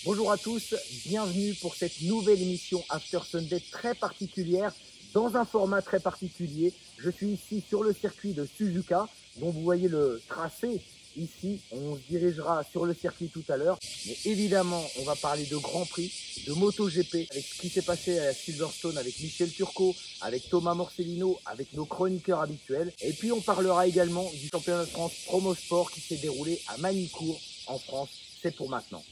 Bonjour à tous, bienvenue pour cette nouvelle émission After Sunday très particulière, dans un format très particulier. Je suis ici sur le circuit de Suzuka, dont vous voyez le tracé ici. On se dirigera sur le circuit tout à l'heure. Mais évidemment, on va parler de Grand Prix, de MotoGP, avec ce qui s'est passé à Silverstone avec Michel Turcot, avec Thomas Morcellino, avec nos chroniqueurs habituels. Et puis on parlera également du championnat de France Promo Sport qui s'est déroulé à Magny-Cours en France. C'est pour maintenant.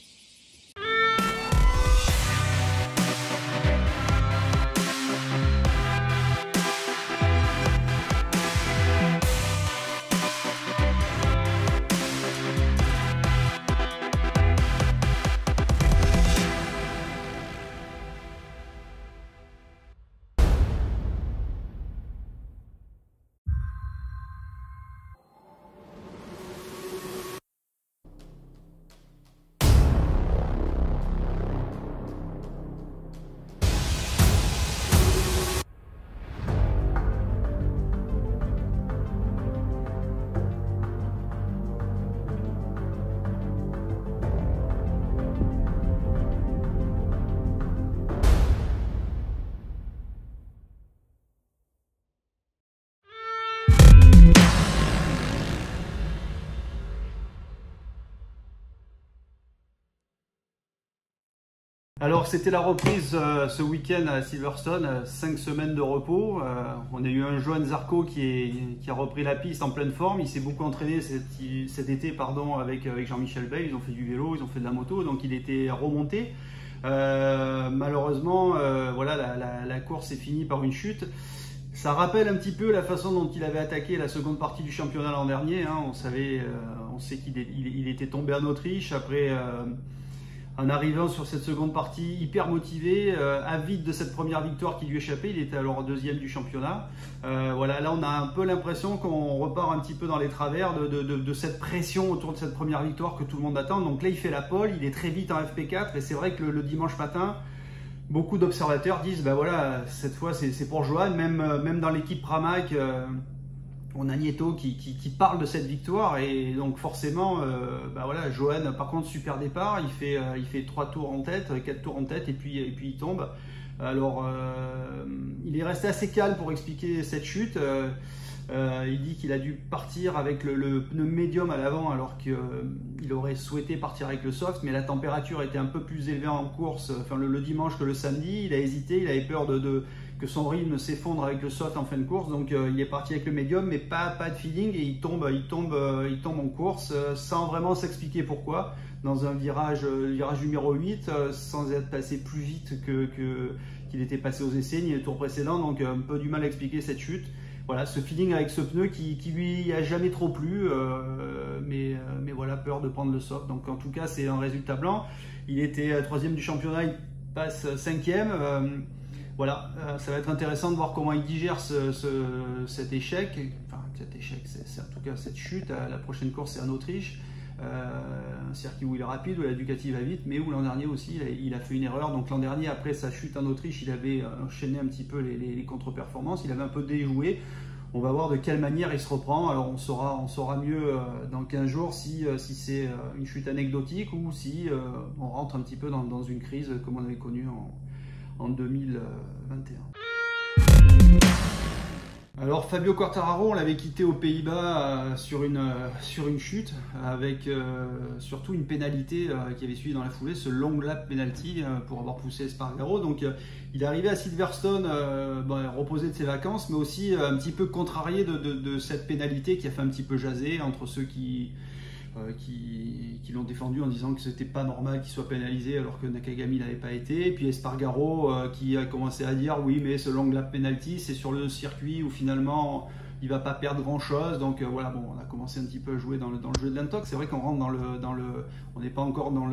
Alors c'était la reprise ce week-end à Silverstone, 5 semaines de repos. On a eu un Johann Zarco qui a repris la piste en pleine forme. Il s'est beaucoup entraîné cet été avec Jean-Michel Bey. Ils ont fait du vélo, ils ont fait de la moto, donc il était remonté. Malheureusement, voilà, la course est finie par une chute. Ça rappelle un petit peu la façon dont il avait attaqué la seconde partie du championnat l'an dernier. On sait qu'il était tombé en Autriche après... En arrivant sur cette seconde partie hyper motivé, avide de cette première victoire qui lui échappait, il était alors deuxième du championnat. Voilà, là on a un peu l'impression qu'on repart un petit peu dans les travers de cette pression autour de cette première victoire que tout le monde attend. Donc là il fait la pole, il est très vite en FP4 et c'est vrai que le dimanche matin, beaucoup d'observateurs disent ben voilà, cette fois c'est pour Johann, même dans l'équipe Pramac. On a Nieto qui parle de cette victoire et donc forcément, bah voilà, Johann par contre super départ, il fait 3 tours en tête, 4 tours en tête et puis il tombe. Alors il est resté assez calme pour expliquer cette chute. Il dit qu'il a dû partir avec le pneu médium à l'avant alors qu'il aurait souhaité partir avec le soft, mais la température était un peu plus élevée en course, enfin le dimanche que le samedi. Il a hésité, il avait peur que son rythme s'effondre avec le soft en fin de course, donc il est parti avec le médium, mais pas de feeling et il tombe en course sans vraiment s'expliquer pourquoi, dans un virage numéro 8, sans être passé plus vite qu'il était passé aux essais ni les tours précédents, donc un peu du mal à expliquer cette chute. Voilà, ce feeling avec ce pneu qui lui a jamais trop plu, mais voilà, peur de prendre le soft. Donc en tout cas, c'est un résultat blanc. Il était troisième du championnat, il passe cinquième. Voilà, ça va être intéressant de voir comment il digère cet échec. Enfin, cet échec, c'est en tout cas cette chute. La prochaine course, c'est en Autriche. Un circuit où il est rapide, où la Ducati va vite, mais où l'an dernier aussi il a fait une erreur. Donc l'an dernier, après sa chute en Autriche, il avait enchaîné un petit peu les contre-performances, il avait un peu déjoué. On va voir de quelle manière il se reprend. Alors on saura mieux dans 15 jours si c'est une chute anecdotique ou si on rentre un petit peu dans une crise comme on avait connu en 2021. Alors Fabio Quartararo, on l'avait quitté aux Pays-Bas sur une chute avec surtout une pénalité qui avait suivi dans la foulée, ce long lap penalty pour avoir poussé Espargaro. Donc il est arrivé à Silverstone reposé de ses vacances, mais aussi un petit peu contrarié de cette pénalité qui a fait un petit peu jaser entre ceux qui l'ont défendu en disant que c'était pas normal qu'il soit pénalisé alors que Nakagami n'avait pas été, et puis Espargaro qui a commencé à dire oui mais ce long lap penalty c'est sur le circuit où finalement il va pas perdre grand chose, donc voilà, bon, on a commencé un petit peu à jouer dans le jeu de l'intox. C'est vrai qu'on rentre on n'est pas encore dans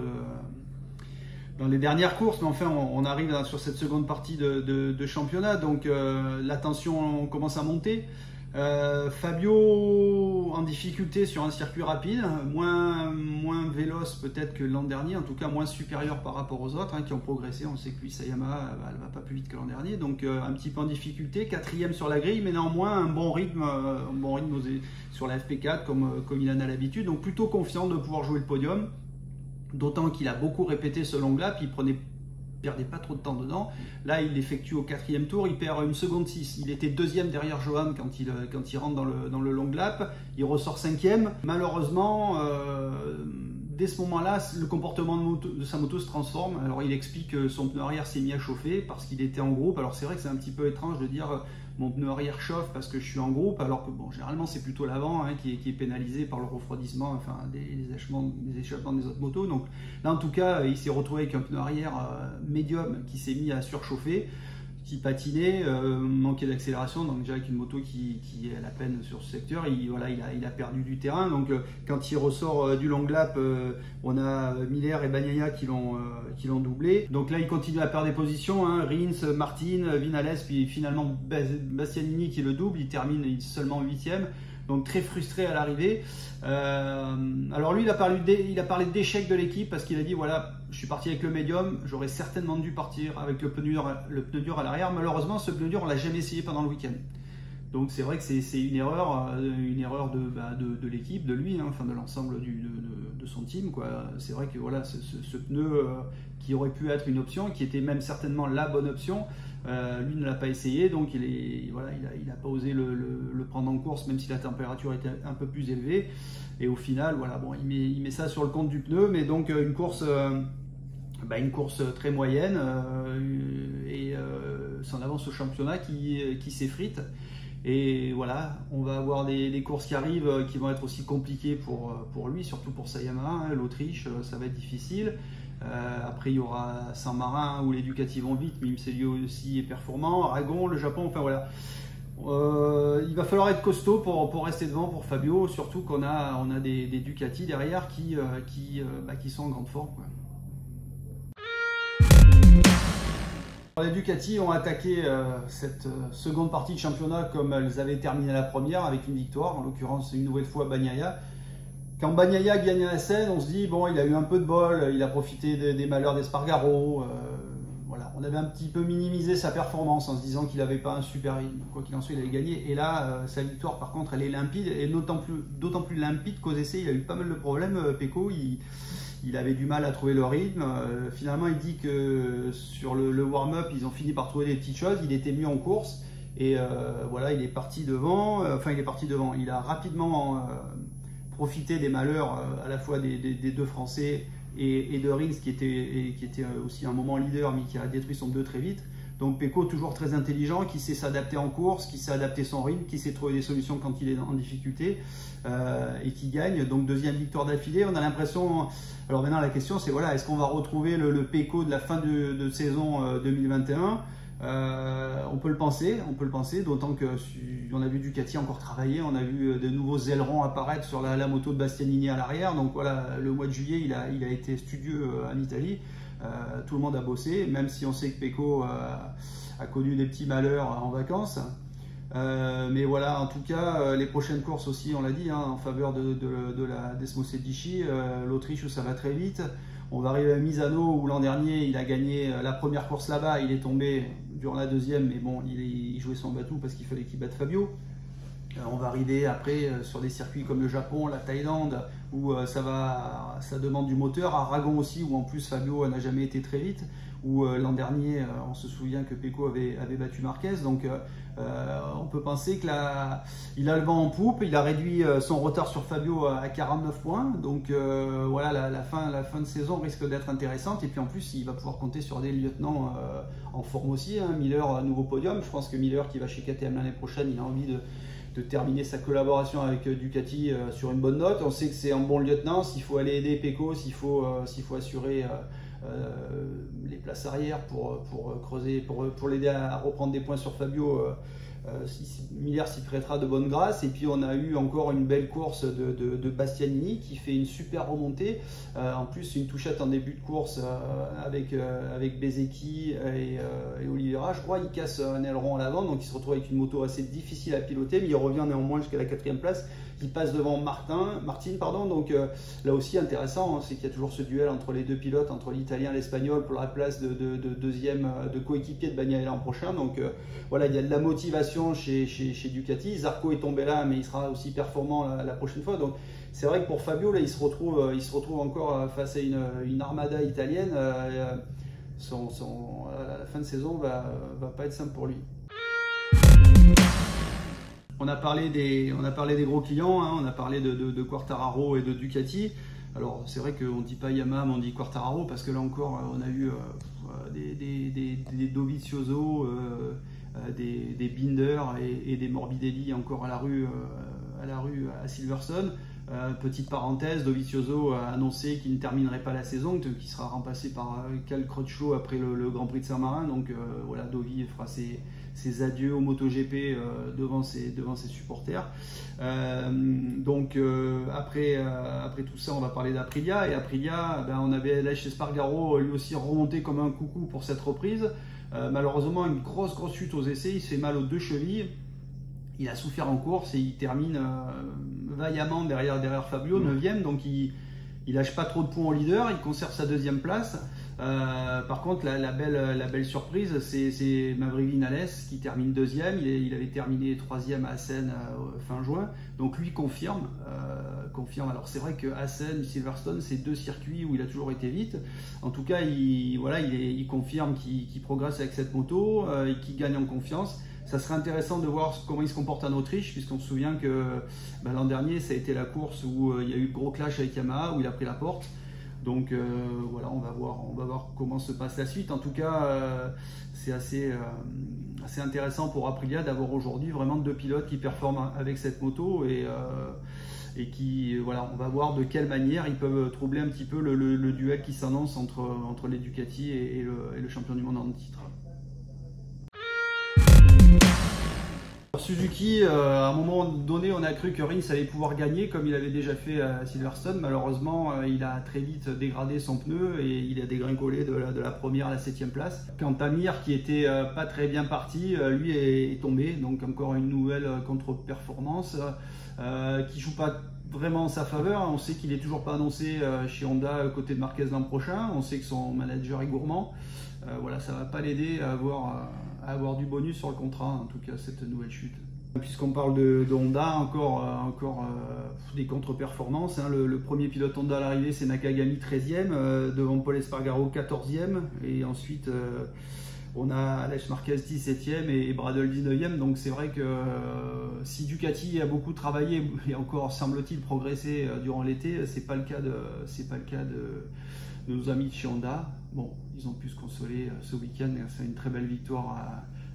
les dernières courses, mais enfin on arrive sur cette seconde partie de championnat, donc la tension commence à monter. Fabio en difficulté sur un circuit rapide, moins véloce peut-être que l'an dernier, en tout cas moins supérieur par rapport aux autres qui ont progressé. On sait que lui, sa Yamaha, elle va pas plus vite que l'an dernier, donc un petit peu en difficulté, 4e sur la grille, mais néanmoins un bon rythme sur la FP4 comme il en a l'habitude, donc plutôt confiant de pouvoir jouer le podium, d'autant qu'il a beaucoup répété ce long lap, il perdait pas trop de temps dedans. Là, il l'effectue au 4e tour, il perd 1 seconde 6. Il était 2e derrière Johan quand il rentre dans le long lap. Il ressort 5e. Malheureusement, dès ce moment-là, le comportement de sa moto se transforme. Alors, il explique que son pneu arrière s'est mis à chauffer parce qu'il était en groupe. Alors, c'est vrai que c'est un petit peu étrange de dire mon pneu arrière chauffe parce que je suis en groupe, alors que bon, généralement, c'est plutôt l'avant qui est pénalisé par le refroidissement, enfin, des échappements des autres motos. Donc là, en tout cas, il s'est retrouvé avec un pneu arrière médium qui s'est mis à surchauffer, qui patinait, manquait d'accélération, donc déjà avec une moto qui est à la peine sur ce secteur, il a perdu du terrain. Donc quand il ressort du long lap, on a Miller et Bagnaia qui l'ont doublé. Donc là il continue à perdre des positions, Rins, Martin, Vinales, puis finalement Bastianini qui le double, il termine seulement 8e. Donc très frustré à l'arrivée. Alors lui, il a parlé d'échec de l'équipe parce qu'il a dit voilà, je suis parti avec le médium, j'aurais certainement dû partir avec le pneu dur à l'arrière. Malheureusement, ce pneu dur, on l'a jamais essayé pendant le week-end. Donc c'est vrai que c'est une erreur de l'équipe, de lui, enfin de l'ensemble de son team, quoi. C'est vrai que voilà, ce pneu qui aurait pu être une option, qui était même certainement la bonne option, lui ne l'a pas essayé, donc il n'a pas osé le prendre en course, même si la température était un peu plus élevée. Et au final, voilà, bon, il met ça sur le compte du pneu, mais donc une course très moyenne et son avance au championnat qui s'effrite. Et voilà, on va avoir des courses qui arrivent qui vont être aussi compliquées pour lui, surtout pour sa Yamaha. L'Autriche, ça va être difficile. Après, il y aura Saint-Marin où les Ducati vont vite, mais c'est lui aussi est performant. Aragon, le Japon, enfin voilà. Il va falloir être costaud pour rester devant pour Fabio, surtout qu'on a des Ducati derrière qui sont en grande forme, quoi. Les Ducati ont attaqué cette seconde partie de championnat comme elles avaient terminé la première, avec une victoire, en l'occurrence une nouvelle fois Bagnaia. Quand Bagnaia gagne la scène, on se dit bon, il a eu un peu de bol, il a profité des malheurs d'Espargaro. Voilà, on avait un petit peu minimisé sa performance en se disant qu'il n'avait pas un super rythme. Quoi qu'il en soit, il avait gagné. Et là, sa victoire, par contre, elle est limpide, et d'autant plus limpide qu'aux essais, il a eu pas mal de problèmes. Pecco, il avait du mal à trouver le rythme. Finalement, il dit que sur le warm-up, ils ont fini par trouver des petites choses. Il était mieux en course. Et voilà, il est parti devant. Il a rapidement profité des malheurs à la fois des deux Français et de Rins, qui était aussi un moment leader, mais qui a détruit son pneu très vite. Donc Pecco, toujours très intelligent, qui sait s'adapter en course, qui sait adapter son rythme, qui sait trouver des solutions quand il est en difficulté et qui gagne. Donc deuxième victoire d'affilée. On a l'impression. Alors maintenant la question c'est voilà, est-ce qu'on va retrouver le Pecco de la fin de saison 2021 ? On peut le penser, d'autant que on a vu Ducati encore travailler, on a vu de nouveaux ailerons apparaître sur la moto de Bastianini à l'arrière. Donc voilà, le mois de juillet il a été studieux en Italie. Tout le monde a bossé, même si on sait que Pecco a connu des petits malheurs en vacances. Mais voilà, en tout cas, les prochaines courses aussi, on l'a dit, en faveur de la Desmosedici, l'Autriche où ça va très vite. On va arriver à Misano où l'an dernier il a gagné la première course là-bas, il est tombé durant la deuxième, mais bon, il jouait son bateau parce qu'il fallait qu'il batte Fabio. On va arriver après sur des circuits comme le Japon, la Thaïlande, où ça demande du moteur. Aragon aussi, où en plus Fabio n'a jamais été très vite. Où l'an dernier, on se souvient que Pecco avait battu Marquez. Donc on peut penser qu'il a le vent en poupe. Il a réduit son retard sur Fabio à 49 points. Donc voilà, la fin de saison risque d'être intéressante. Et puis en plus, il va pouvoir compter sur des lieutenants en forme aussi. Miller, nouveau podium. Je pense que Miller, qui va chez KTM l'année prochaine, il a envie de terminer sa collaboration avec Ducati sur une bonne note. On sait que c'est un bon lieutenant. S'il faut aller aider Pecco, s'il faut assurer les places arrière pour creuser, pour l'aider à reprendre des points sur Fabio, Miller s'y prêtera de bonne grâce. Et puis on a eu encore une belle course de Bastianini qui fait une super remontée. En plus une touchette en début de course avec Bezzecchi et Oliveira. Je crois il casse un aileron à l'avant, donc il se retrouve avec une moto assez difficile à piloter, mais il revient néanmoins jusqu'à la 4e place. Il passe devant Martin, donc là aussi intéressant, hein, c'est qu'il y a toujours ce duel entre les deux pilotes, entre l'Italien et l'Espagnol pour la place de deuxième de coéquipier de Bagnaia l'an prochain. Donc voilà, il y a de la motivation chez Ducati. Zarco est tombé là, mais il sera aussi performant la prochaine fois. Donc c'est vrai que pour Fabio, là, il se retrouve encore face à une armada italienne. La fin de saison va pas être simple pour lui. On a parlé des gros clients, hein, on a parlé de Quartararo et de Ducati. Alors c'est vrai qu'on ne dit pas Yamaha, mais on dit Quartararo parce que là encore on a eu des Dovizioso, des Binder et des Morbidelli encore à la rue à Silverstone. Petite parenthèse, Dovizioso a annoncé qu'il ne terminerait pas la saison, qu'il sera remplacé par Cal Crutchlow après le Grand Prix de Saint-Marin. Donc voilà, Dovi fera ses adieux au MotoGP devant ses supporters. Après tout ça, on va parler d'Aprilia. Et Aprilia, on avait Aleix Espargaro lui aussi remonté comme un coucou pour cette reprise. Malheureusement, une grosse chute aux essais, il se fait mal aux 2 chevilles. Il a souffert en course et il termine vaillamment derrière Fabio, 9e. Donc il lâche pas trop de points au leader, il conserve sa 2e place. Par contre, la belle surprise, c'est Maverick Viñales qui termine 2e. Il avait terminé 3e à Assen fin juin. Donc lui confirme. Alors c'est vrai que Assen, Silverstone, c'est 2 circuits où il a toujours été vite. En tout cas, il confirme qu'il progresse avec cette moto et qu'il gagne en confiance. Ça serait intéressant de voir comment il se comporte en Autriche, puisqu'on se souvient que l'an dernier, ça a été la course où il y a eu le gros clash avec Yamaha, où il a pris la porte. Donc voilà, on va voir comment se passe la suite. En tout cas, c'est assez intéressant pour Aprilia d'avoir aujourd'hui vraiment 2 pilotes qui performent avec cette moto et qui, voilà, on va voir de quelle manière ils peuvent troubler un petit peu le duel qui s'annonce entre les Ducati et le champion du monde en titre. Suzuki, à un moment donné, on a cru que Rins allait pouvoir gagner comme il avait déjà fait à Silverstone. Malheureusement, il a très vite dégradé son pneu et il a dégringolé de la 1e à la 7e place. Quant à Mir, qui était pas très bien parti, lui est tombé. Donc encore une nouvelle contre-performance qui joue pas vraiment en sa faveur. On sait qu'il n'est toujours pas annoncé chez Honda côté de Marquez l'an prochain. On sait que son manager est gourmand. Voilà, ça va pas l'aider à avoir du bonus sur le contrat, en tout cas cette nouvelle chute. Puisqu'on parle de Honda, encore des contre-performances. Hein. Le premier pilote Honda à l'arrivée, c'est Nakagami, 13e, devant Paul Espargaro, 14e. Et ensuite, on a Aleix Marquez, 17e et Bradl, 19e. Donc c'est vrai que si Ducati a beaucoup travaillé et encore semble-t-il progressé durant l'été, c'est pas le cas de nos amis de chez Honda. Bon, ils ont pu se consoler ce week-end grâce à une très belle victoire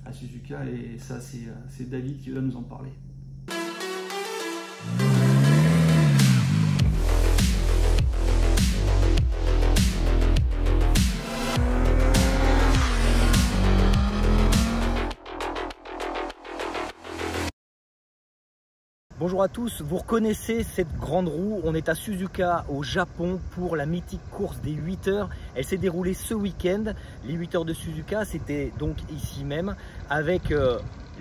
à Suzuka et ça c'est David qui va nous en parler. Bonjour à tous, vous reconnaissez cette grande roue, on est à Suzuka au Japon pour la mythique course des 8 heures. Elle s'est déroulée ce week-end, les 8 heures de Suzuka, c'était donc ici même avec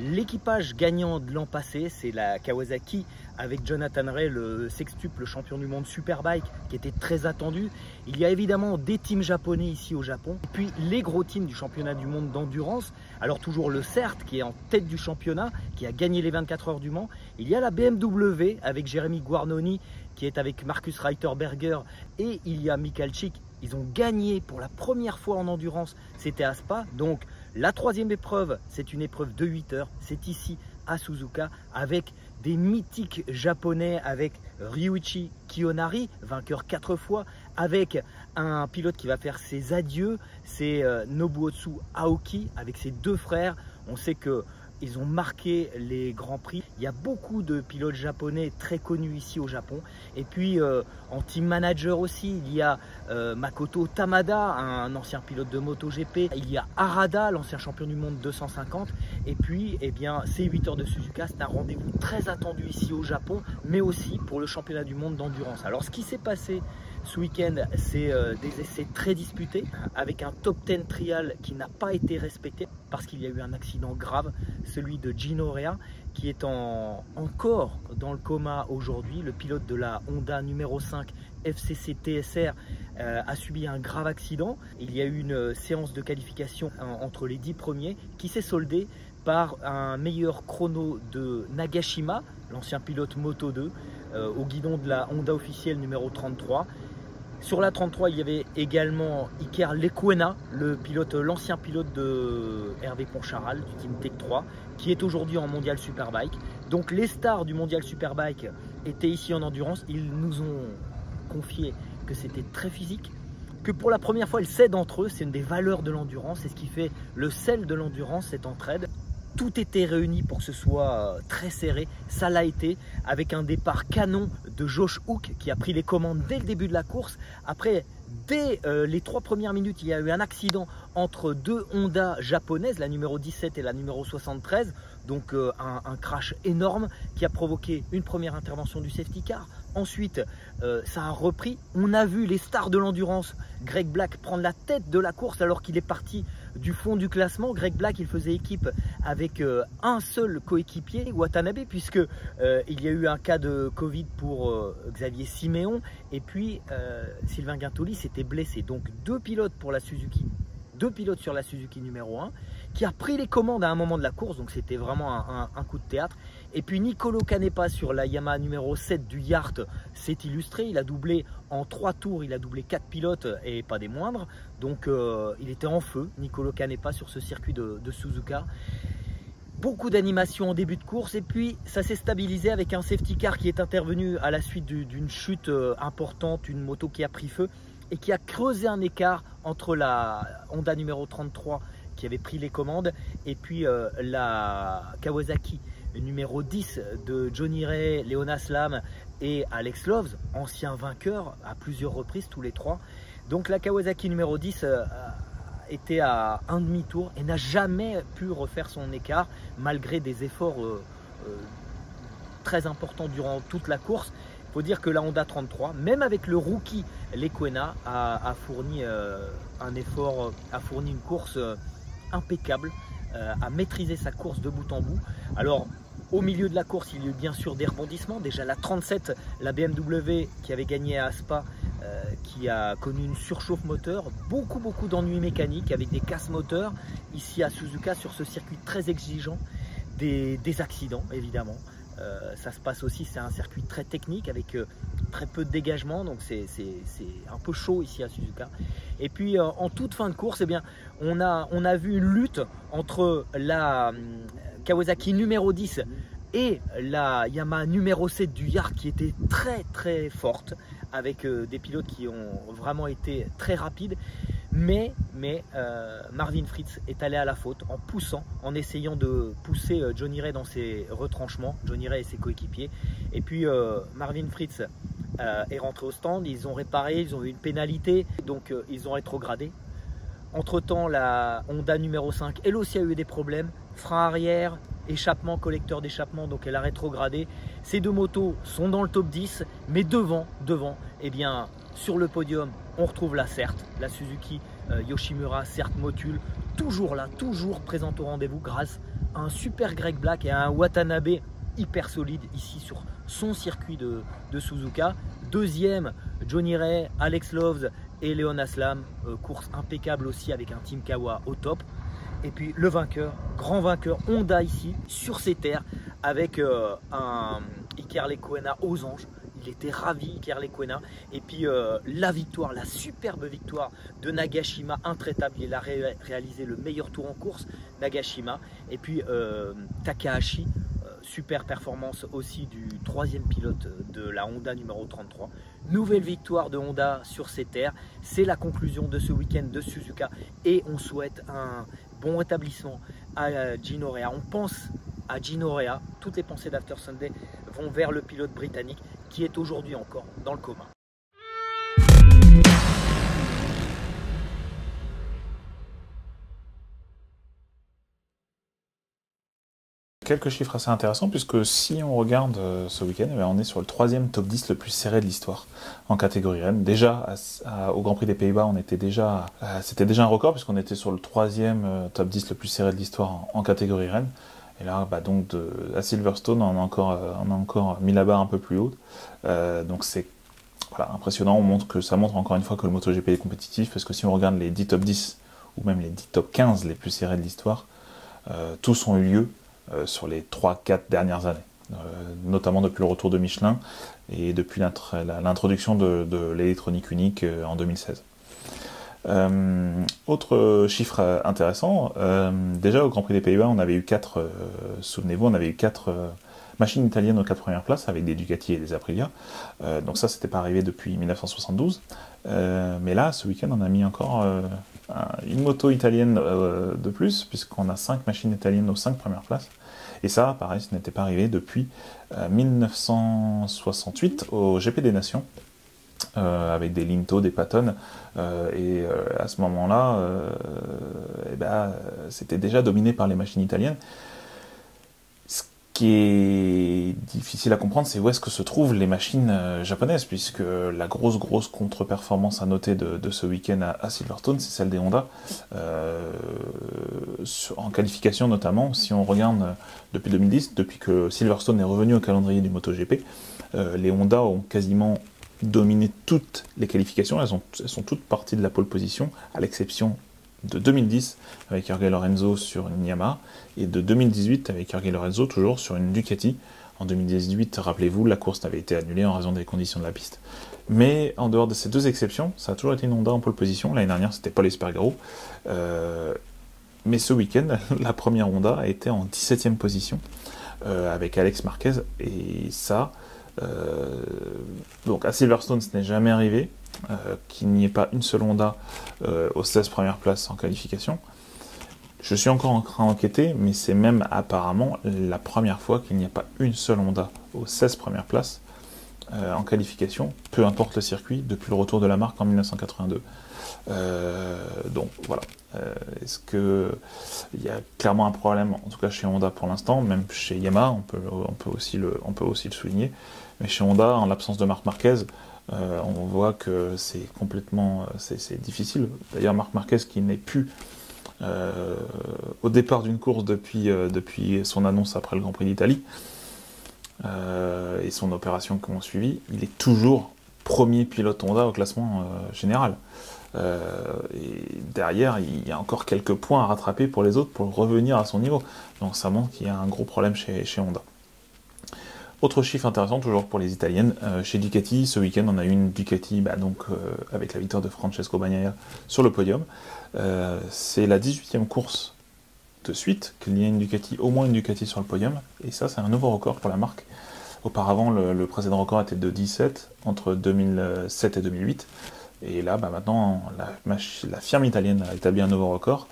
l'équipage gagnant de l'an passé, c'est la Kawasaki avec Jonathan Rea, le sextuple champion du monde Superbike qui était très attendu. Il y a évidemment des teams japonais ici au Japon, et puis les gros teams du championnat du monde d'endurance. Alors toujours le CERT qui est en tête du championnat, qui a gagné les 24 heures du Mans. Il y a la BMW avec Jérémy Guarnoni qui est avec Marcus Reiterberger et il y a Michalczyk. Ils ont gagné pour la première fois en endurance, c'était à Spa. Donc la 3e épreuve, c'est une épreuve de 8 heures, c'est ici à Suzuka avec des mythiques japonais, avec Ryuichi Kiyonari, vainqueur 4 fois, avec un pilote qui va faire ses adieux, c'est Nobuotsu Aoki avec ses 2 frères. On sait que ils ont marqué les Grands Prix. Il y a beaucoup de pilotes japonais très connus ici au Japon. Et puis en team manager aussi, il y a Makoto Tamada, un ancien pilote de MotoGP. Il y a Harada, l'ancien champion du monde 250. Et puis, eh bien, ces 8 heures de Suzuka, c'est un rendez-vous très attendu ici au Japon, mais aussi pour le championnat du monde d'endurance. Alors, ce qui s'est passé ce week-end, c'est des essais très disputés, avec un top 10 trial qui n'a pas été respecté parce qu'il y a eu un accident grave, celui de Gino Rea, qui est encore dans le coma aujourd'hui. Le pilote de la Honda numéro 5 FCC TSR a subi un grave accident. Il y a eu une séance de qualification entre les 10 premiers qui s'est soldée par un meilleur chrono de Nagashima, l'ancien pilote Moto 2, au guidon de la Honda officielle numéro 33. Sur la 33, il y avait également Iker Lecuona, l'ancien pilote de Hervé Poncharal du Team Tech 3, qui est aujourd'hui en Mondial Superbike. Donc les stars du Mondial Superbike étaient ici en endurance. Ils nous ont confié que c'était très physique, que pour la première fois ils s'aident entre eux. C'est une des valeurs de l'endurance, c'est ce qui fait le sel de l'endurance, cette entraide. Tout était réuni pour que ce soit très serré, ça l'a été, avec un départ canon de Josh Hook qui a pris les commandes dès le début de la course. Après, dès les 3 premières minutes, il y a eu un accident entre 2 Honda japonaises, la numéro 17 et la numéro 73, donc un crash énorme qui a provoqué une première intervention du safety car. Ensuite, ça a repris. On a vu les stars de l'endurance, Greg Black, prendre la tête de la course alors qu'il est parti du fond du classement. Greg Black, il faisait équipe avec un seul coéquipier, Watanabe, puisque il y a eu un cas de Covid pour Xavier Siméon, et puis Sylvain Guintoli s'était blessé. Donc 2 pilotes pour la Suzuki, 2 pilotes sur la Suzuki numéro 1, qui a pris les commandes à un moment de la course, donc c'était vraiment un coup de théâtre. Et puis Nicolo Canepa sur la Yamaha numéro 7 du Yart s'est illustré, il a doublé en 3 tours, il a doublé 4 pilotes et pas des moindres, donc il était en feu, Nicolo Canepa sur ce circuit de Suzuka. Beaucoup d'animation en début de course, et puis ça s'est stabilisé avec un safety car qui est intervenu à la suite d'une chute importante, une moto qui a pris feu et qui a creusé un écart entre la Honda numéro 33 qui avait pris les commandes et puis la Kawasaki numéro 10 de Johnny Ray, Leonas Lam et Alex Loves, anciens vainqueurs à plusieurs reprises tous les 3. Donc la Kawasaki numéro 10 était à un demi-tour et n'a jamais pu refaire son écart malgré des efforts très importants durant toute la course. Il faut dire que la Honda 33, même avec le rookie Lecuona, a fourni un effort, a fourni une course impeccable, a maîtrisé sa course de bout en bout. Alors au milieu de la course, il y a eu bien sûr des rebondissements. Déjà la 37, la BMW qui avait gagné à Spa, qui a connu une surchauffe moteur, beaucoup d'ennuis mécaniques avec des casses moteurs. Ici à Suzuka, sur ce circuit très exigeant, des accidents évidemment. Ça se passe aussi, c'est un circuit très technique avec très peu de dégagement, donc c'est un peu chaud ici à Suzuka. Et puis en toute fin de course, eh bien, on a vu une lutte entre la Kawasaki numéro 10 et la Yamaha numéro 7 du Yard qui était très forte, avec des pilotes qui ont vraiment été très rapides. Mais Marvin Fritz est allé à la faute en poussant, en essayant de pousser Johnny Ray dans ses retranchements, Johnny Ray et ses coéquipiers. Et puis Marvin Fritz est rentré au stand, ils ont réparé, ils ont eu une pénalité, donc ils ont rétrogradé. Entre temps, la Honda numéro 5, elle aussi a eu des problèmes, frein arrière, échappement, collecteur d'échappement, donc elle a rétrogradé. Ces 2 motos sont dans le top 10, mais devant, eh bien, sur le podium, on retrouve la Suzuki Yoshimura CERT Motul, toujours là, toujours présente au rendez-vous grâce à un super Greg Black et à un Watanabe hyper solide ici sur son circuit de Suzuka. Deuxième, Johnny Ray, Alex Loves et Leonas Lam, course impeccable aussi avec un Team Kawa au top. Et puis le vainqueur, grand vainqueur Honda ici sur ces terres avec un Iker Lecuona aux anges. Il était ravi, Iker Lecuona. Et puis la victoire, la superbe victoire de Nagashima, intraitable. Il a réalisé le meilleur tour en course, Nagashima. Et puis Takahashi, super performance aussi du 3e pilote de la Honda numéro 33. Nouvelle victoire de Honda sur ces terres. C'est la conclusion de ce week-end de Suzuka. Et on souhaite un bon rétablissement à Gino Rea. On pense à Gino Rea. Toutes les pensées d'After Sunday vont vers le pilote britannique qui est aujourd'hui encore dans le coma. quelques chiffres assez intéressants, puisque si on regarde ce week-end, on est sur le 3e top 10 le plus serré de l'histoire en catégorie Rennes. Déjà, au Grand Prix des Pays-Bas, c'était déjà un record, puisqu'on était sur le 3e top 10 le plus serré de l'histoire en catégorie Rennes. Et là, donc à Silverstone, on a encore mis la barre un peu plus haute. Donc c'est impressionnant. Ça montre encore une fois que le MotoGP est compétitif, parce que si on regarde les 10 top 10, ou même les 10 top 15 les plus serrés de l'histoire, tous ont eu lieu sur les 3-4 dernières années, notamment depuis le retour de Michelin et depuis l'introduction de l'électronique unique en 2016. Autre chiffre intéressant, déjà au Grand Prix des Pays-Bas, on avait eu 4 machines italiennes aux 4 premières places avec des Ducati et des Aprilia. Donc ça, c'était pas arrivé depuis 1972. Mais là, ce week-end, on a mis encore une moto italienne de plus, puisqu'on a 5 machines italiennes aux 5 premières places. Et ça, pareil, ce n'était pas arrivé depuis 1968 au GP des Nations, avec des Linto, des Patton. Et à ce moment-là, c'était déjà dominé par les machines italiennes. Ce qui est difficile à comprendre, c'est où est-ce que se trouvent les machines japonaises, puisque la grosse contre-performance à noter de ce week-end à Silverstone, c'est celle des Honda. En qualification notamment, si on regarde depuis 2010, depuis que Silverstone est revenu au calendrier du MotoGP, les Honda ont quasiment dominé toutes les qualifications. Elles sont toutes parties de la pole position, à l'exception de 2010 avec Jorge Lorenzo sur une Yamaha, et de 2018 avec Jorge Lorenzo toujours sur une Ducati. En 2018, rappelez-vous, la course n'avait été annulée en raison des conditions de la piste. Mais en dehors de ces 2 exceptions, ça a toujours été une Honda en pole position. L'année dernière, c'était Paul Espargaro. Mais ce week-end, la première Honda a été en 17e position avec Alex Marquez. Et ça, donc à Silverstone, ce n'est jamais arrivé. Qu'il n'y ait pas une seule Honda aux 16 premières places en qualification. Je suis encore en train d'enquêter, mais c'est même apparemment la première fois qu'il n'y a pas une seule Honda aux 16 premières places en qualification, peu importe le circuit, depuis le retour de la marque en 1982. Donc voilà. Est-ce qu'il y a clairement un problème, en tout cas chez Honda pour l'instant, même chez Yamaha, on peut aussi le souligner, mais chez Honda, en l'absence de Marc Marquez, on voit que c'est difficile. D'ailleurs, Marc Marquez qui n'est plus au départ d'une course depuis son annonce après le Grand Prix d'Italie et son opération qu'on a suivi, il est toujours premier pilote Honda au classement général. Et derrière, il y a encore quelques points à rattraper pour les autres pour revenir à son niveau. Donc ça montre qu'il y a un gros problème chez Honda. Autre chiffre intéressant, toujours pour les Italiennes, chez Ducati, ce week-end on a eu une Ducati avec la victoire de Francesco Bagnaia sur le podium. C'est la 18e course de suite qu'il y a au moins une Ducati sur le podium, et ça c'est un nouveau record pour la marque. Auparavant, le précédent record était de 17 entre 2007 et 2008, et là maintenant la firme italienne a établi un nouveau record,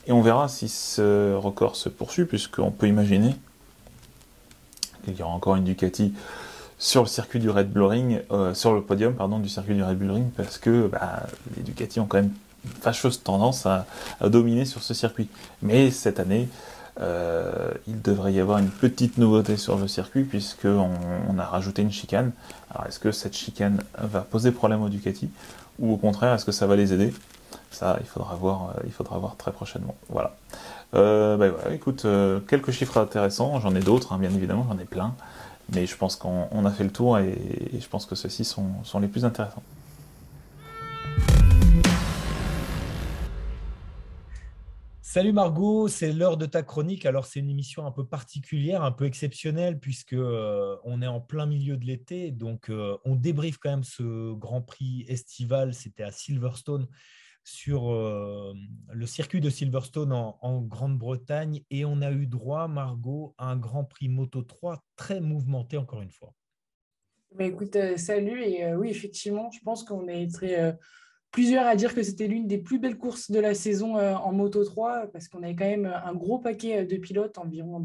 et on verra si ce record se poursuit, puisqu'on peut imaginer qu'il y aura encore une Ducati sur le circuit du Red Bull Ring, sur le podium du circuit du Red Bull Ring, parce que les Ducati ont quand même une fâcheuse tendance à dominer sur ce circuit. Mais cette année, il devrait y avoir une petite nouveauté sur le circuit, puisqu'on a rajouté une chicane. Alors est-ce que cette chicane va poser problème aux Ducati, ou au contraire, est-ce que ça va les aider? Ça, il faudra voir très prochainement. Voilà. Voilà, écoute, quelques chiffres intéressants, j'en ai d'autres, bien évidemment, j'en ai plein, mais je pense qu'on a fait le tour, et je pense que ceux-ci sont les plus intéressants. Salut Margot, c'est l'heure de ta chronique. Alors c'est une émission un peu particulière, un peu exceptionnelle, puisque on est en plein milieu de l'été, donc on débriefe quand même ce Grand Prix estival. C'était à Silverstone, sur le circuit de Silverstone en Grande-Bretagne, et on a eu droit, Margot, à un Grand Prix Moto 3 très mouvementé encore une fois. Écoute, salut, et oui, effectivement, je pense qu'on a été plusieurs à dire que c'était l'une des plus belles courses de la saison en Moto3 parce qu'on avait quand même un gros paquet de pilotes, environ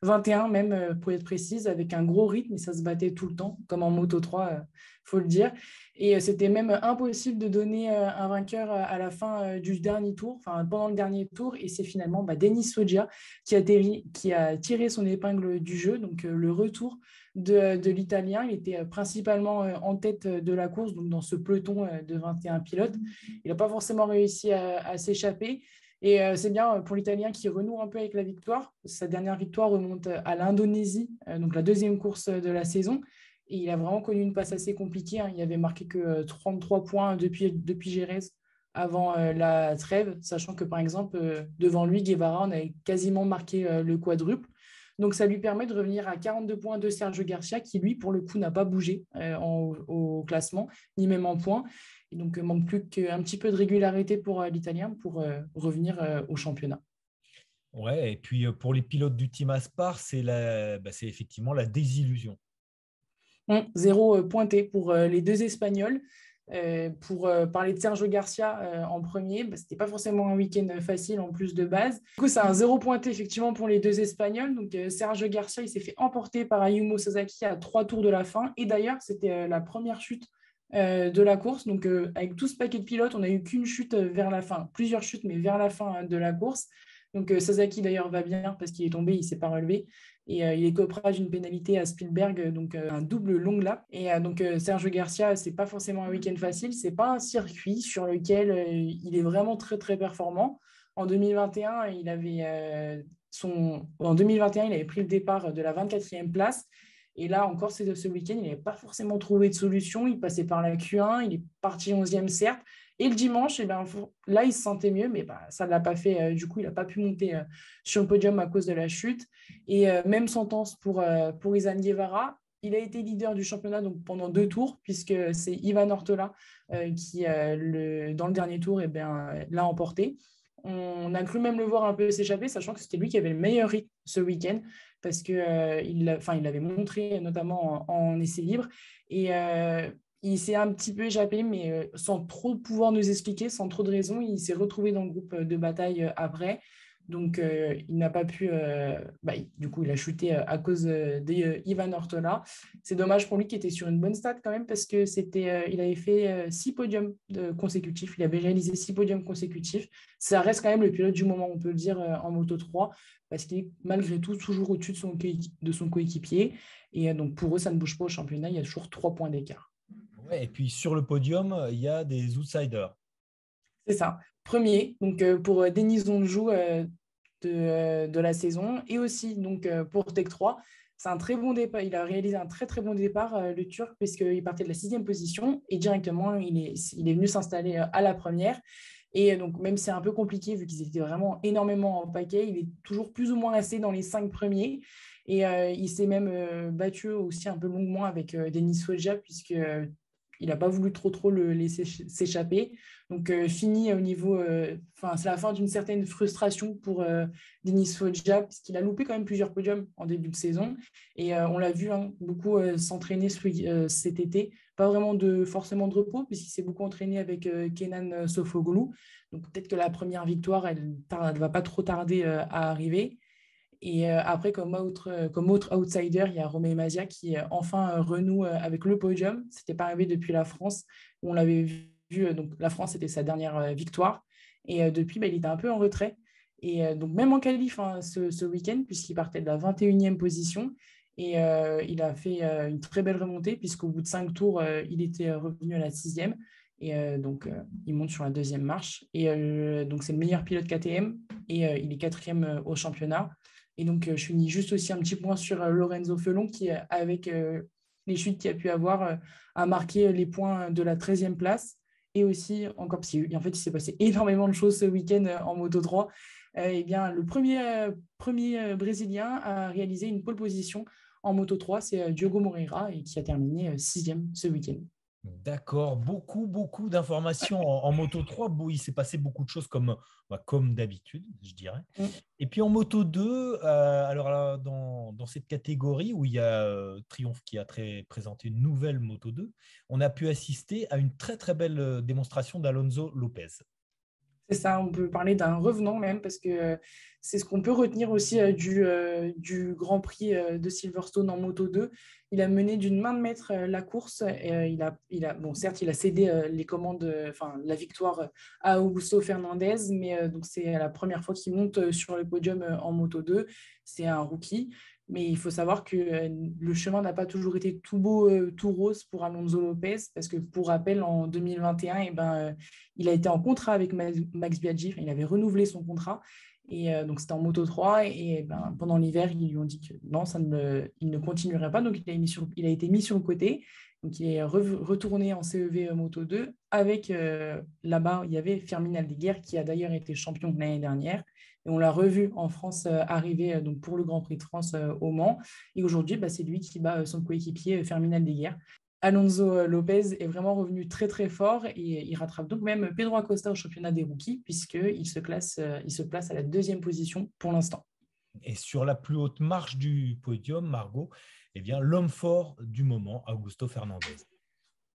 21 même pour être précise, avec un gros rythme et ça se battait tout le temps, comme en Moto3, faut le dire. Et c'était même impossible de donner un vainqueur à la fin du dernier tour, enfin pendant le dernier tour, et c'est finalement Denis Foggia qui a tiré son épingle du jeu, donc le retour de l'Italien. Il était principalement en tête de la course, donc dans ce peloton de 21 pilotes. Il n'a pas forcément réussi à s'échapper. Et c'est bien pour l'Italien qui renoue un peu avec la victoire. Sa dernière victoire remonte à l'Indonésie, donc la deuxième course de la saison. Et il a vraiment connu une passe assez compliquée, hein. Il avait marqué que 33 points depuis Jerez avant la trêve, sachant que par exemple, devant lui, Guevara, on avait quasiment marqué le quadruple. Donc, ça lui permet de revenir à 42 points de Sergio Garcia, qui, lui, pour le coup, n'a pas bougé au classement, ni même en points. Et donc, il manque plus qu'un petit peu de régularité pour l'Italien pour revenir au championnat. Ouais, et puis pour les pilotes du Team Aspar, c'est effectivement la désillusion. Zéro pointé pour les deux Espagnols. Pour parler de Sergio Garcia en premier, ce n'était pas forcément un week-end facile en plus de base. Du coup, c'est un zéro pointé effectivement pour les deux Espagnols. Donc, Sergio Garcia, il s'est fait emporter par Ayumu Sasaki à 3 tours de la fin. Et d'ailleurs, c'était la première chute de la course. Donc, avec tout ce paquet de pilotes, on n'a eu qu'une chute vers la fin, plusieurs chutes, mais vers la fin de la course. Donc, Sasaki d'ailleurs va bien parce qu'il est tombé, il ne s'est pas relevé. Et il écopera d'une pénalité à Spielberg, donc un double long lap. Et donc Sergio Garcia, c'est pas forcément un week-end facile, c'est pas un circuit sur lequel il est vraiment très très performant. En 2021, il avait pris le départ de la 24e place. Et là encore, c'est ce week-end, il n'avait pas forcément trouvé de solution. Il passait par la Q1, il est parti 11e certes. Et le dimanche, là, il se sentait mieux, mais ça ne l'a pas fait. Du coup, il n'a pas pu monter sur le podium à cause de la chute. Et même sentence pour Izan Guevara. Il a été leader du championnat donc, pendant 2 tours, puisque c'est Ivan Ortola qui, dans le dernier tour, l'a emporté. On a cru même le voir un peu s'échapper, sachant que c'était lui qui avait le meilleur rythme ce week-end, parce qu'il l'avait montré notamment en essai libre. Et il s'est un petit peu échappé, mais sans trop pouvoir nous expliquer, sans trop de raisons. Il s'est retrouvé dans le groupe de bataille après. Donc, il n'a pas pu... du coup, il a chuté à cause d'Ivan Ortola. C'est dommage pour lui qui était sur une bonne stat quand même parce que il avait fait 6 podiums consécutifs. Il avait réalisé 6 podiums consécutifs. Ça reste quand même le pilote du moment, on peut le dire, en Moto3 parce qu'il est malgré tout toujours au-dessus de son coéquipier. Et donc, pour eux, ça ne bouge pas au championnat. Il y a toujours 3 points d'écart. Ouais, et puis sur le podium, il y a des outsiders. C'est ça. Premier, donc pour Denis Zonjou de la saison et aussi donc pour Tech 3. C'est un très bon départ. Il a réalisé un très très bon départ, le Turc, puisqu'il partait de la 6e position et directement il est venu s'installer à la première. Et donc, même si c'est un peu compliqué, vu qu'ils étaient vraiment énormément en paquet, il est toujours plus ou moins resté dans les 5 premiers. Et il s'est même battu aussi un peu longuement avec Denis Foggia, puisque il n'a pas voulu trop le laisser s'échapper. Donc, fini au niveau... c'est la fin d'une certaine frustration pour Denis Foggia, puisqu'il a loupé quand même plusieurs podiums en début de saison. Et on l'a vu beaucoup s'entraîner cet été. Pas vraiment forcément de repos, puisqu'il s'est beaucoup entraîné avec Kenan Sofuoglu. Donc, peut-être que la première victoire, elle ne va pas trop tarder à arriver. Et après, comme autre outsider, il y a Romain Mazia qui enfin renoue avec le podium. Ce n'était pas arrivé depuis la France, où on l'avait vu. Donc, la France, c'était sa dernière victoire. Et depuis, il était un peu en retrait. Et donc, même en qualif ce week-end, puisqu'il partait de la 21e position. Et il a fait une très belle remontée, puisqu'au bout de 5 tours, il était revenu à la 6e. Et donc, il monte sur la 2e marche. Et donc, c'est le meilleur pilote KTM. Et il est 4e au championnat. Et donc, je finis juste aussi un petit point sur Lorenzo Felon qui, avec les chutes qu'il a pu avoir, a marqué les points de la 13e place. Et aussi, encore, parce qu'en fait, il s'est passé énormément de choses ce week-end en Moto3. Le premier Brésilien à réaliser une pole position en Moto3, c'est Diogo Moreira, et qui a terminé 6e ce week-end. D'accord, beaucoup d'informations en Moto 3. Bon, il s'est passé beaucoup de choses comme d'habitude, je dirais. Mm. Et puis en Moto 2, alors là, dans cette catégorie où il y a Triomphe qui a présenté une nouvelle Moto 2, on a pu assister à une très très belle démonstration d'Alonso Lopez. C'est ça, on peut parler d'un revenant même, parce que c'est ce qu'on peut retenir aussi du Grand Prix de Silverstone en Moto 2. Il a mené d'une main de maître la course. Et bon, certes, il a cédé les commandes, la victoire à Augusto Fernandez, mais donc c'est la première fois qu'il monte sur le podium en Moto 2. C'est un rookie. Mais il faut savoir que le chemin n'a pas toujours été tout beau, tout rose pour Alonso Lopez, parce que pour rappel, en 2021, il a été en contrat avec Max Biaggi, il avait renouvelé son contrat, et donc c'était en Moto 3, et pendant l'hiver, ils lui ont dit que non, il ne continuerait pas, donc il a été mis sur le côté. Donc il est retourné en CEV Moto 2 avec, là-bas, il y avait Fermin Aldeguer qui a d'ailleurs été champion l'année dernière. Et on l'a revu en France arriver donc pour le Grand Prix de France au Mans. Et aujourd'hui, c'est lui qui bat son coéquipier Fermin Aldeguer. Alonso Lopez est vraiment revenu très très fort et il rattrape donc même Pedro Acosta au championnat des rookies puisqu'il se place à la 2e position pour l'instant. Et sur la plus haute marche du podium, Margot, l'homme fort du moment, Augusto Fernandez.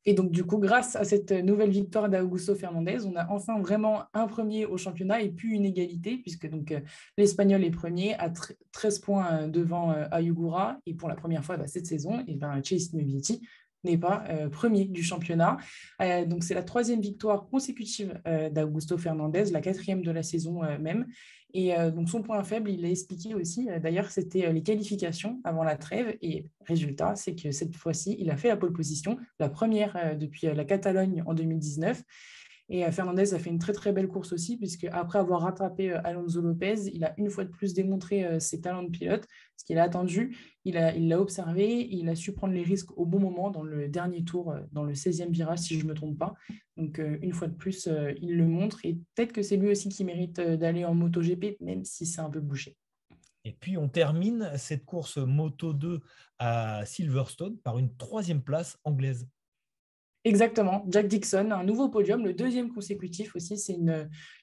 Et donc, du coup, grâce à cette nouvelle victoire d'Augusto Fernandez, on a enfin vraiment un premier au championnat et puis une égalité, puisque donc l'Espagnol est premier à 13 points devant Ayugura. Et pour la première fois cette saison, Chase Vietti n'est pas premier du championnat. Donc, c'est la 3e victoire consécutive d'Augusto Fernandez, la 4e de la saison même. Et donc, son point faible, il l'a expliqué aussi. D'ailleurs, c'était les qualifications avant la trêve. Et résultat, c'est que cette fois-ci, il a fait la pole position, la première depuis la Catalogne en 2019. Et Fernandez a fait une très très belle course aussi, puisque après avoir rattrapé Alonso Lopez, il a une fois de plus démontré ses talents de pilote, ce qu'il a attendu, il l'a observé, il a su prendre les risques au bon moment dans le dernier tour, dans le 16e virage si je ne me trompe pas. Donc une fois de plus, il le montre, et peut-être que c'est lui aussi qui mérite d'aller en MotoGP, même si c'est un peu bouché. Et puis on termine cette course Moto 2 à Silverstone par une 3e place anglaise. Exactement, Jack Dixon, un nouveau podium, le 2e consécutif aussi.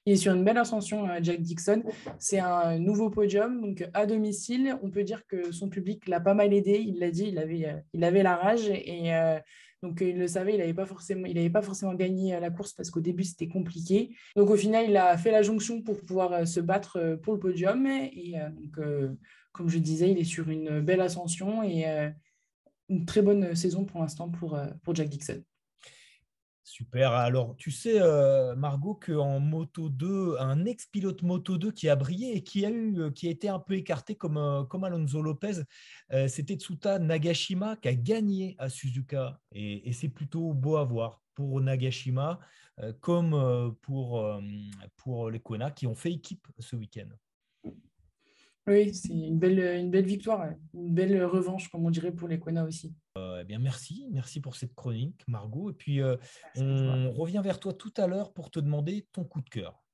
Il est sur une belle ascension, Jack Dixon. C'est un nouveau podium, donc à domicile. On peut dire que son public l'a pas mal aidé. Il l'a dit, il avait la rage et donc il le savait. Il n'avait pas forcément gagné la course parce qu'au début c'était compliqué. Donc au final, il a fait la jonction pour pouvoir se battre pour le podium. Et comme je disais, il est sur une belle ascension et une très bonne saison pour l'instant pour Jack Dixon. Super. Alors, tu sais, Margot, qu'en Moto 2, un ex-pilote Moto 2 qui a brillé et qui a été un peu écarté comme Alonso Lopez, c'était Tsuta Nagashima qui a gagné à Suzuka. Et c'est plutôt beau à voir pour Nagashima, comme pour les Kona qui ont fait équipe ce week-end. Oui, c'est une belle victoire, une belle revanche, comme on dirait, pour les Kona aussi. Merci pour cette chronique, Margot. Et puis, on revient vers toi tout à l'heure pour te demander ton coup de cœur.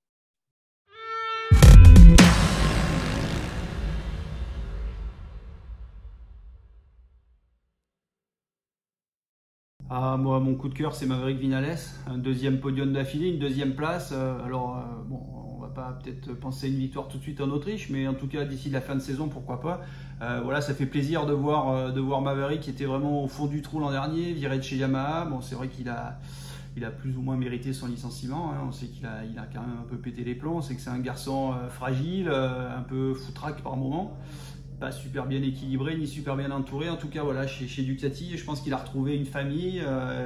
Moi, mon coup de cœur, c'est Maverick Vinales. Un 2e podium d'affilée, une 2e place. On va pas peut-être penser à une victoire tout de suite en Autriche, mais en tout cas, d'ici la fin de saison, pourquoi pas. Ça fait plaisir de voir Maverick qui était vraiment au fond du trou l'an dernier, viré de chez Yamaha. Bon, c'est vrai qu'il a plus ou moins mérité son licenciement. On sait qu'il a quand même un peu pété les plombs. On sait que c'est un garçon fragile, un peu foutraque par moment. Pas super bien équilibré ni super bien entouré. En tout cas, chez Ducati, je pense qu'il a retrouvé une famille.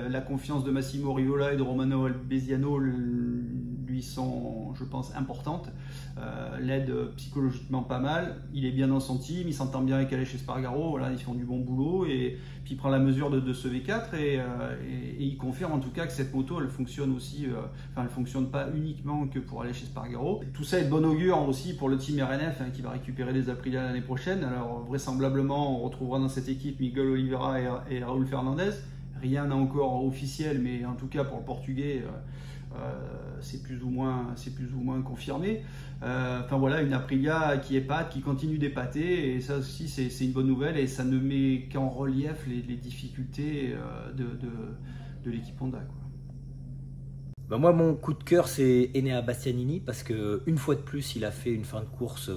La confiance de Massimo Rivola et de Romano Albesiano lui sont, je pense, importantes. L'aide psychologiquement pas mal. Il est bien dans son team, il s'entend bien avec Aleix Espargaro. Ils font du bon boulot et puis il prend la mesure de ce V4 et il confirme en tout cas que cette moto, elle fonctionne aussi. Elle fonctionne pas uniquement que pour Aleix Espargaro. Tout ça est de bon augure aussi pour le team RNF qui va récupérer les Aprilia l'année prochaine. Alors vraisemblablement, on retrouvera dans cette équipe Miguel Oliveira et Raúl Fernandez. Rien n'est encore officiel, mais en tout cas pour le Portugais, c'est plus ou moins confirmé. Une Aprilia qui épate, qui continue d'épater, et ça aussi c'est une bonne nouvelle, et ça ne met qu'en relief les difficultés de l'équipe Honda, quoi. Bah moi, mon coup de cœur, c'est Enea Bastianini parce qu'une fois de plus, il a fait une fin de course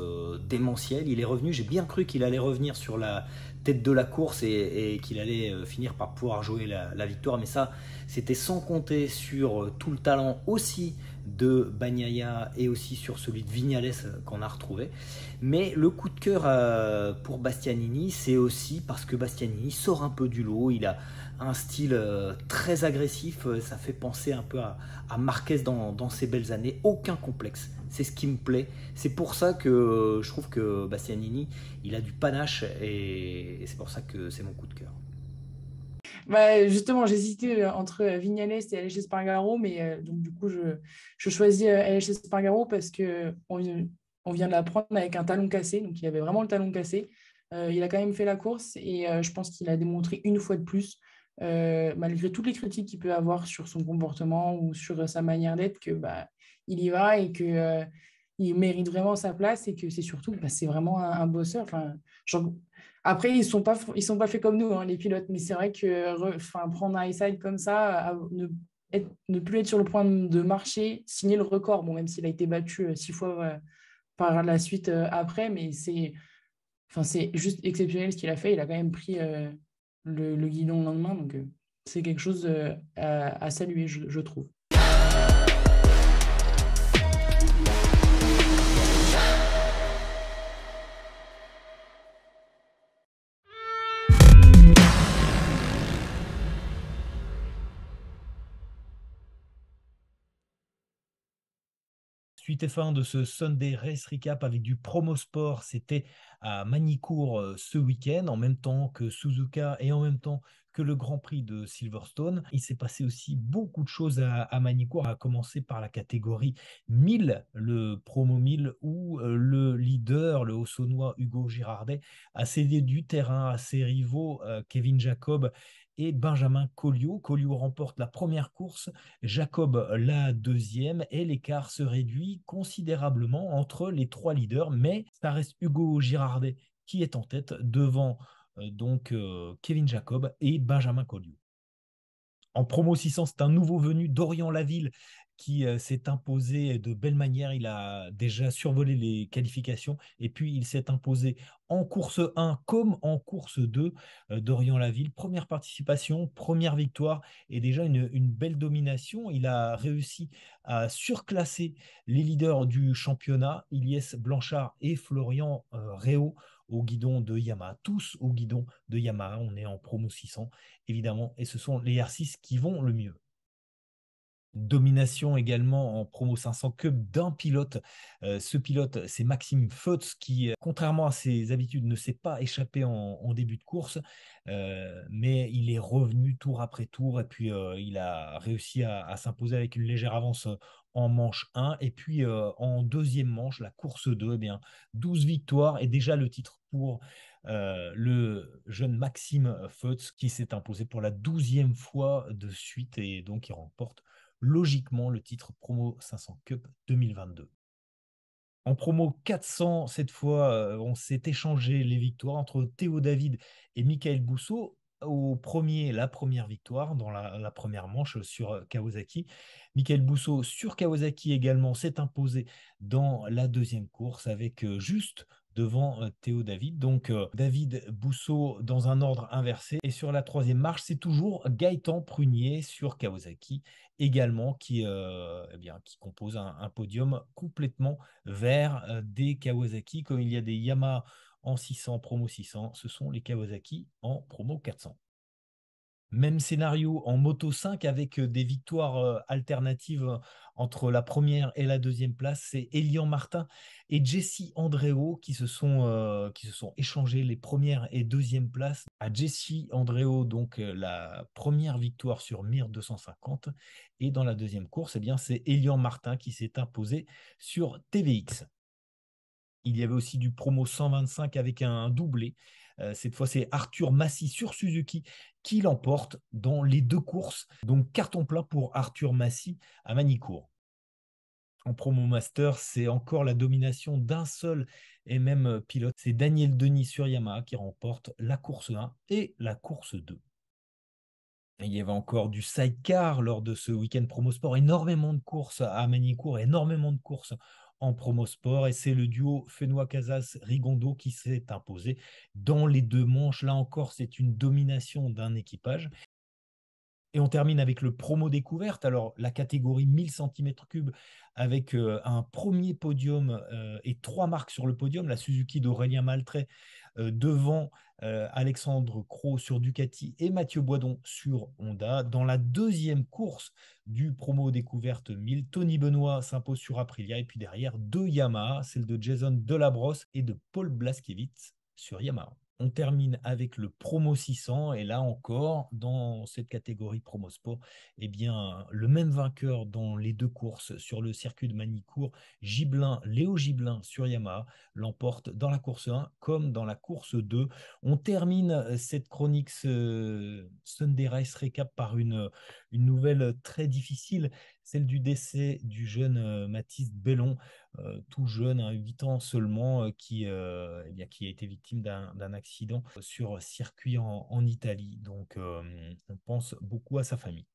démentielle. Il est revenu, j'ai bien cru qu'il allait revenir sur la tête de la course et qu'il allait finir par pouvoir jouer la victoire. Mais ça, c'était sans compter sur tout le talent aussi de Bagnaia et aussi sur celui de Viñales qu'on a retrouvé. Mais le coup de cœur pour Bastianini, c'est aussi parce que Bastianini sort un peu du lot. Il a un style très agressif, ça fait penser un peu à Marquez dans ses belles années, aucun complexe, c'est ce qui me plaît, c'est pour ça que je trouve que Bastianini, il a du panache et c'est pour ça que c'est mon coup de cœur. Bah, justement, j'hésitais entre Viñales et Aleix Espargaro, mais donc du coup, je choisis Aleix Espargaro parce qu'on vient de l'apprendre avec un talon cassé, donc il avait vraiment le talon cassé. Il a quand même fait la course et je pense qu'il a démontré une fois de plus, malgré toutes les critiques qu'il peut avoir sur son comportement ou sur sa manière d'être, que il y va et que il mérite vraiment sa place et que c'est surtout c'est vraiment un bosseur. Enfin, après, ils sont pas faits comme nous, hein, les pilotes, mais c'est vrai que prendre un high-side comme ça, ne plus être sur le point de marcher, signer le record, bon, même s'il a été battu 6 fois par la suite après, mais c'est juste exceptionnel ce qu'il a fait. Il a quand même pris le guidon le lendemain, donc c'est quelque chose à saluer, je trouve. Suite et fin de ce Sunday Race Recap avec du promo sport, c'était à Magny-Cours ce week-end, en même temps que Suzuka et en même temps que le Grand Prix de Silverstone. Il s'est passé aussi beaucoup de choses à Magny-Cours, à commencer par la catégorie 1000, le promo 1000, où le leader, le Haut-Saônois Hugo Girardet, a cédé du terrain à ses rivaux Kevin Jacob et Benjamin Colliot. Colliot remporte la première course, Jacob la deuxième, et l'écart se réduit considérablement entre les trois leaders, mais ça reste Hugo Girardet qui est en tête devant Kevin Jacob et Benjamin Colliot. En promo 600, c'est un nouveau venu, Dorian Laville, qui s'est imposé de belle manière. Il a déjà survolé les qualifications et puis il s'est imposé en course 1 comme en course 2. Dorian Laville, première participation, première victoire et déjà une belle domination. Il a réussi à surclasser les leaders du championnat, Ilyes Blanchard et Florian Réau au guidon de Yamaha, tous au guidon de Yamaha. On est en promo 600 évidemment, et ce sont les R6 qui vont le mieux. Domination également en promo 500 Cup d'un pilote. Ce pilote, c'est Maxime Feutz qui, contrairement à ses habitudes, ne s'est pas échappé en début de course, mais il est revenu tour après tour et puis il a réussi à s'imposer avec une légère avance en manche 1 et puis en deuxième manche, la course 2, eh bien, 12 victoires et déjà le titre pour le jeune Maxime Feutz qui s'est imposé pour la 12e fois de suite et donc il remporte logiquement le titre Promo 500 Cup 2022. En promo 400, cette fois, on s'est échangé les victoires entre Théo David et Michael Bousseau. La première victoire dans la première manche sur Kawasaki. Michael Bousseau sur Kawasaki également s'est imposé dans la deuxième course avec juste devant Théo David. Donc David Bousseau dans un ordre inversé. Et sur la troisième marche, c'est toujours Gaëtan Prunier sur Kawasaki également qui compose un podium complètement vert des Kawasaki. Comme il y a des Yamaha en 600, promo 600, ce sont les Kawasaki en promo 400. Même scénario en Moto 5 avec des victoires alternatives entre la première et la deuxième place. C'est Elian Martin et Jesse Andréo qui se sont échangés les premières et deuxième places. À Jesse Andréo, donc la première victoire sur Mir 250. Et dans la deuxième course, eh bien, c'est Elian Martin qui s'est imposé sur TVX. Il y avait aussi du promo 125 avec un doublé. Cette fois, c'est Arthur Massy sur Suzuki qui l'emporte dans les deux courses. Donc, carton plein pour Arthur Massy à Magny-Cours. En promo master, c'est encore la domination d'un seul et même pilote. C'est Daniel Denis sur Yamaha qui remporte la course 1 et la course 2. Il y avait encore du sidecar lors de ce week-end promosport, énormément de courses à Magny-Cours, énormément de courses en promosport, et c'est le duo Fenois-Casas-Rigondeaux qui s'est imposé dans les 2 manches. Là encore, c'est une domination d'un équipage. Et on termine avec le promo découverte. Alors, la catégorie 1000 cm3 avec un premier podium et 3 marques sur le podium. La Suzuki d'Aurélien Maltrait devant Alexandre Cros sur Ducati et Mathieu Boisdon sur Honda. Dans la deuxième course du promo découverte 1000, Tony Benoît s'impose sur Aprilia. Et puis derrière, 2 Yamaha, celle de Jason Delabrosse et de Paul Blaskevitz sur Yamaha. On termine avec le promo 600 et là encore, dans cette catégorie promo sport, eh bien, le même vainqueur dans les 2 courses sur le circuit de Magny-Cours, Léo Gibelin sur Yamaha, l'emporte dans la course 1 comme dans la course 2. On termine cette chronique Sunday Race Recap par une nouvelle très difficile, celle du décès du jeune Mathis Bellon, tout jeune, 8 ans seulement, eh bien, qui a été victime d'un accident sur circuit en Italie. Donc, on pense beaucoup à sa famille.